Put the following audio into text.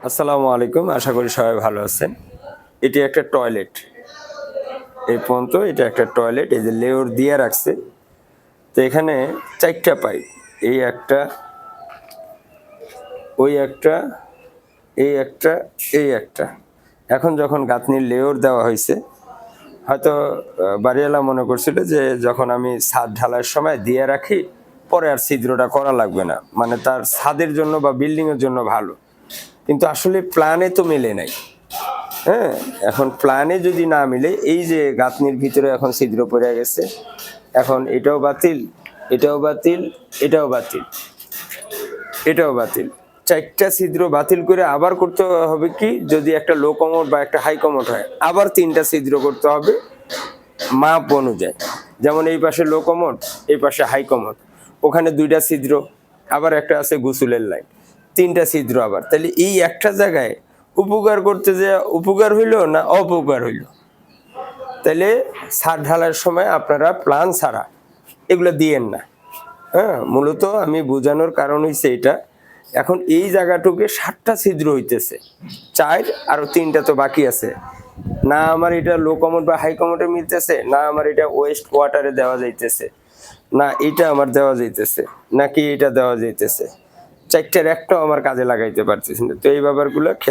আসসালামু আলাইকুম, আশা করি সবাই ভালো আছেন। এটি একটা টয়লেট। এই পর্যন্ত এটা একটা টয়লেট, এই যে লেয়ার দিয়ে রাখছে। তো এখানে ৪টা পাইপ, এই একটা, ওই একটা, এই একটা, এই একটা। এখন যখন গাঁথনির লেয়ার দেওয়া হয়েছে, হয়তো বাড়িওয়ালা মনে করছিল যে যখন আমি ছাদ ঢালার সময় দিয়ে রাখি, পরে আর ছিদ্রটা করা লাগবে না, মানে তার ছাদের জন্য বা বিল্ডিংয়ের জন্য ভালো। কিন্তু আসলে প্ল্যানে তো মেলে নাই। হ্যাঁ, এখন প্ল্যানে যদি না মিলে, এই যে গাঁথনির ভিতরে এখন ছিদ্র পড়ে গেছে, এখন এটাও বাতিল, এটাও বাতিল, এটাও বাতিল, এটাও বাতিল। ৪টা ছিদ্র বাতিল করে আবার করতে হবে কি, যদি একটা লো কমোড বা একটা হাই কমোড হয়, আবার 3টা ছিদ্র করতে হবে মাপ অনুযায়ী। যেমন এই পাশে লো কমোড, এই পাশে হাই কমোড, ওখানে 2টা ছিদ্র, আবার একটা আছে গোসলের লাইন, 3টা ছিদ্র আবার। তাহলে এই একটা জায়গায় উপকার করতে যে উপকার হইল না অপকার হইল। তাহলে ছাদ ঢালার সময় আপনারা প্ল্যান ছাড়া এগুলো দিয়েন না। হ্যাঁ, মূলত আমি বোঝানোর কারণ হইছে এটা। এখন এই জায়গাটুকে 7টা ছিদ্র হইতেছে, 4 আরো 3টা তো বাকি আছে। না আমার এটা লো কমোড বা হাই কমোডে মিলতেছে, না আমার এটা ওয়েস্ট ওয়াটারে দেওয়া যাইতেছে, না এটা আমার দেওয়া যাইতেছে, নাকি এটা দেওয়া যাইতেছে। 4টার একটাও আমার কাজে লাগাইতে পারতেছি না। তো এই ব্যাপারগুলো খেয়াল